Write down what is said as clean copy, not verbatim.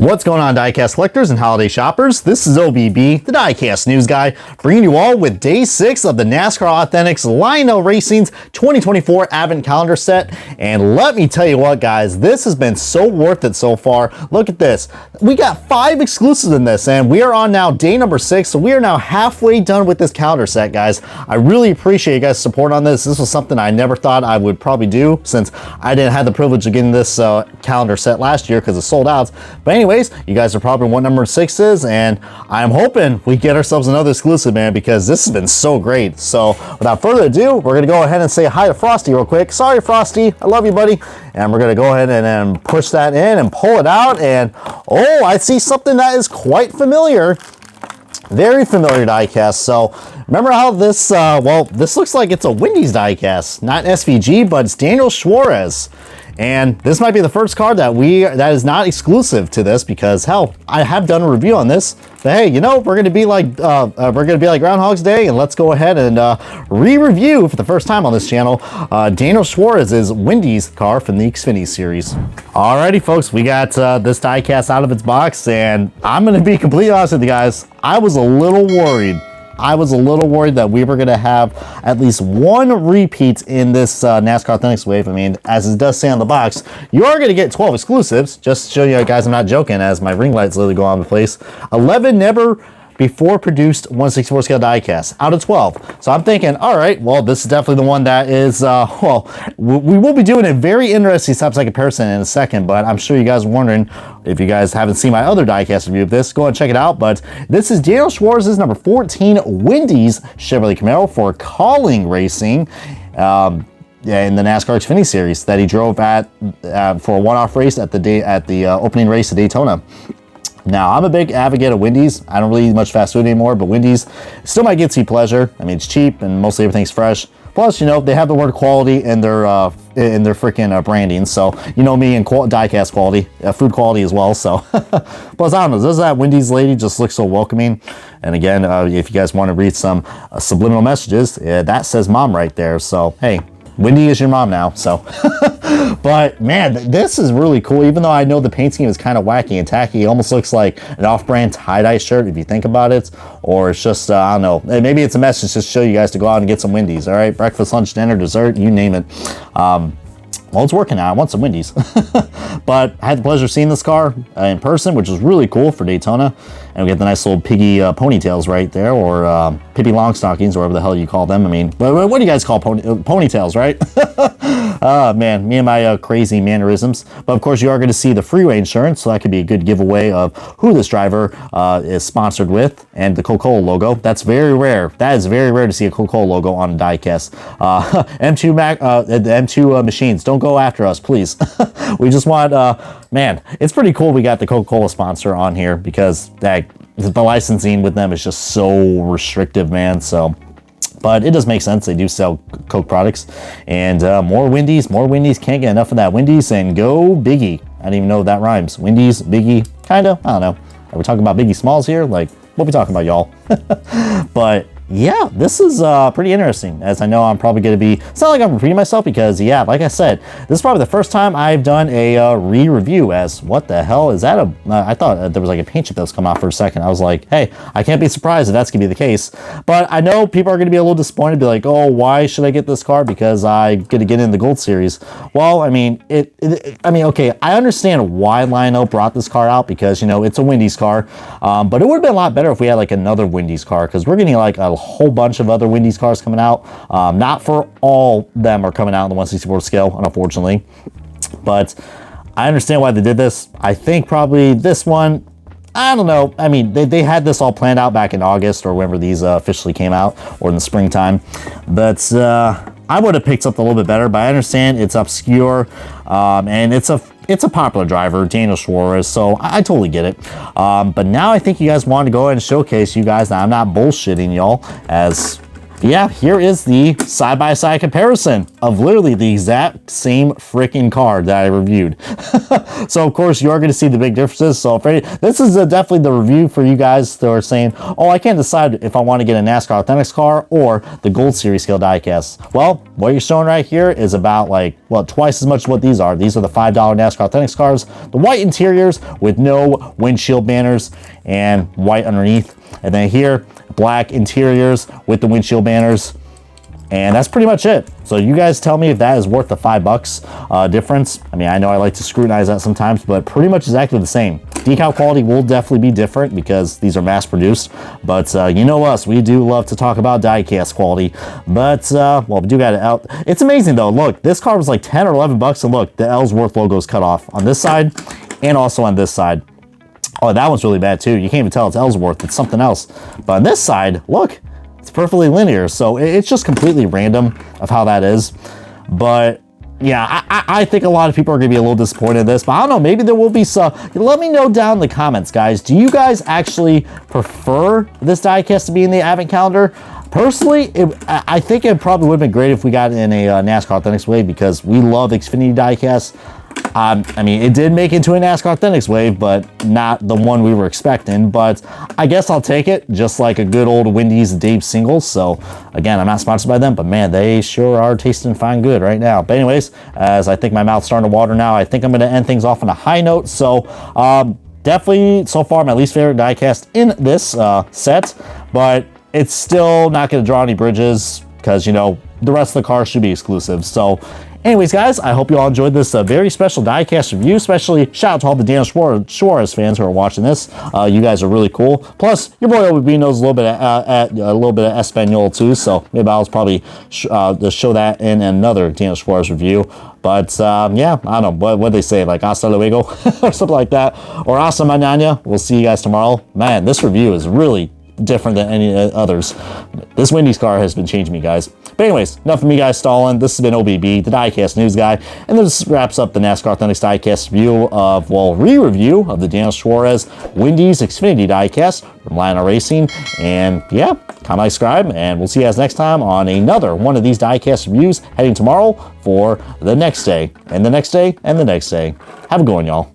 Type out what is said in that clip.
What's going on, diecast collectors and holiday shoppers? This is OBB, the diecast news guy, bringing you all with day 6 of the NASCAR Authentics Lionel Racing's 2024 Advent Calendar set. And let me tell you what, guys, this has been so worth it so far. Look at this. We got 5 exclusives in this, and we are on now day number 6, so we are now halfway done with this calendar set, guys. I really appreciate you guys' support on this. This was something I never thought I would probably do, since I didn't have the privilege of getting this calendar set last year because it sold out. But anyways, you guys are probably what number 6 is, and I'm hoping we get ourselves another exclusive, man, because this has been so great. So without further ado, we're gonna go ahead and say hi to Frosty real quick. Sorry, Frosty, I love you, buddy. And we're gonna go ahead and push that in and pull it out, and oh, I see something that is quite familiar. Very familiar diecast. So remember how this, well, this looks like it's a Wendy's diecast, not SVG, but it's Daniel Suarez. And this might be the first card that is not exclusive to this, because hell, I have done a review on this. But hey, you know, we're gonna be like Groundhog's Day, and let's go ahead and re-review for the first time on this channel Daniel Suarez's Wendy's car from the Xfinity series. Alrighty, folks, we got this diecast out of its box, and I'm gonna be completely honest with you guys. I was a little worried that we were going to have at least one repeat in this NASCAR Authentics wave. I mean, as it does say on the box, you are going to get 12 exclusives. Just to show you guys I'm not joking, as my ring lights literally go on the place. 11 never before produced 1/64 scale diecast out of 12. So I'm thinking, all right, well, this is definitely the one that is, well, we will be doing a very interesting side-by-side comparison in a second, but I'm sure you guys are wondering, if you guys haven't seen my other diecast review of this, go and check it out. But this is Daniel Suarez's number 14 Wendy's Chevrolet Camaro for Calling Racing. In the NASCAR Xfinity series that he drove at for a one-off race at the opening race at Daytona. Now, I'm a big advocate of Wendy's. I don't really eat much fast food anymore, but Wendy's still might get you pleasure. I mean, it's cheap and mostly everything's fresh. Plus, you know, they have the word quality in their freaking branding. So, you know me and diecast quality, food quality as well. So, plus, I don't know, does that Wendy's lady just look so welcoming? And again, if you guys want to read some subliminal messages, that says mom right there. So, hey, Wendy is your mom now, so. But man, this is really cool. Even though I know the paint scheme is kind of wacky and tacky, it almost looks like an off-brand tie-dye shirt if you think about it. Or it's just, I don't know, maybe it's a message to show you guys to go out and get some Wendy's, all right? Breakfast, lunch, dinner, dessert, you name it. Well, it's working now. I want some Wendy's. But I had the pleasure of seeing this car in person, which was really cool for Daytona. And we get the nice little piggy ponytails right there, or Pippi Longstockings, or whatever the hell you call them. I mean, what do you guys call ponytails, right? Man, me and my crazy mannerisms. But of course, you are going to see the freeway insurance, so that could be a good giveaway of who this driver is sponsored with, and the Coca-Cola logo. That's very rare. That is very rare to see a Coca-Cola logo on a diecast. The M2 machines, don't go after us, please. We just want, man, it's pretty cool we got the Coca-Cola sponsor on here, because the licensing with them is just so restrictive, man. So, but it does make sense. They do sell Coke products, and more Wendy's. Can't get enough of that Wendy's, and go Biggie. I didn't even know if that rhymes. Wendy's, Biggie, kind of. I don't know. Are we talking about Biggie Smalls here? Like, what are we talking about, y'all? But yeah, this is pretty interesting, as I know I'm probably going to be, it's not like I'm repeating myself, because yeah, like I said, this is probably the first time I've done a re-review. As what the hell is that? I thought there was like a paint chip that was coming out for a second. I was like, hey, I can't be surprised if that's going to be the case. But I know people are going to be a little disappointed, be like, oh, why should I get this car? Because I'm going to get in the Gold Series. Well, I mean, okay, I understand why Lionel brought this car out, because, you know, it's a Wendy's car. But it would have been a lot better if we had like another Wendy's car, because we're getting like a whole bunch of other Wendy's cars coming out. Not for all them are coming out in the 1/64 scale, unfortunately. But I understand why they did this. I think probably this one, I don't know. I mean, they had this all planned out back in August, or whenever these officially came out, or in the springtime. But I would have picked something a little bit better, but I understand it's obscure, and it's a popular driver, Daniel Suarez, so I totally get it. But now I think you guys want to go ahead and showcase you guys that I'm not bullshitting y'all, as Yeah, here is the side-by-side comparison of literally the exact same freaking car that I reviewed. So of course you are going to see the big differences. So this is definitely the review for you guys that are saying, oh, I can't decide if I want to get a NASCAR Authentics car or the Gold Series scale diecast. Well, what you're showing right here is about like, well, twice as much as what these are. These are the $5 NASCAR Authentics cars, the white interiors with no windshield banners and white underneath. And then here, black interiors with the windshield banners, and that's pretty much it. So you guys tell me if that is worth the $5 difference. I mean, I know I like to scrutinize that sometimes, but pretty much exactly the same. Decal quality will definitely be different because these are mass produced, but you know us, we do love to talk about diecast quality. But well, we do got it out. It's amazing though. Look, this car was like 10 or 11 bucks, and look, the Ellsworth logo is cut off on this side and also on this side. Oh, that one's really bad too. You can't even tell it's Ellsworth, it's something else. But on this side, look, it's perfectly linear. So it's just completely random of how that is. But yeah, I think a lot of people are gonna be a little disappointed in this, but I don't know, maybe there will be some. Let me know down in the comments, guys. Do you guys actually prefer this diecast to be in the advent calendar? Personally, I think it probably would have been great if we got in a NASCAR Authentics wave, because we love Xfinity diecast. I mean, it did make it into a NASCAR Authentics wave, but not the one we were expecting. But I guess I'll take it, just like a good old Wendy's Dave singles. So again, I'm not sponsored by them, but man, they sure are tasting fine good right now. But anyways, as I think my mouth's starting to water now, I think I'm going to end things off on a high note. So definitely so far my least favorite diecast in this set, but it's still not going to draw any bridges because, you know, the rest of the cars should be exclusive. So anyways, guys, I hope you all enjoyed this very special diecast review. Especially shout out to all the Daniel Suarez fans who are watching this. You guys are really cool. Plus, your boy OBB knows a little bit of Espanol too. So maybe I'll probably show that in another Daniel Suarez review. But yeah, I don't know what they say, like hasta luego or something like that, or hasta mañana. We'll see you guys tomorrow. Man, this review is really different than any others. This Wendy's car has been changing me, guys. But anyways, enough of me, guys, stalling. This has been OBB, the diecast news guy, and this wraps up the NASCAR Authentics diecast review of, well, re-review of the Daniel Suarez Wendy's Xfinity diecast from Lionel Racing. And yeah, comment, subscribe, and we'll see you guys next time on another one of these diecast reviews heading tomorrow for the next day, and the next day, and the next day. Have a good one, y'all.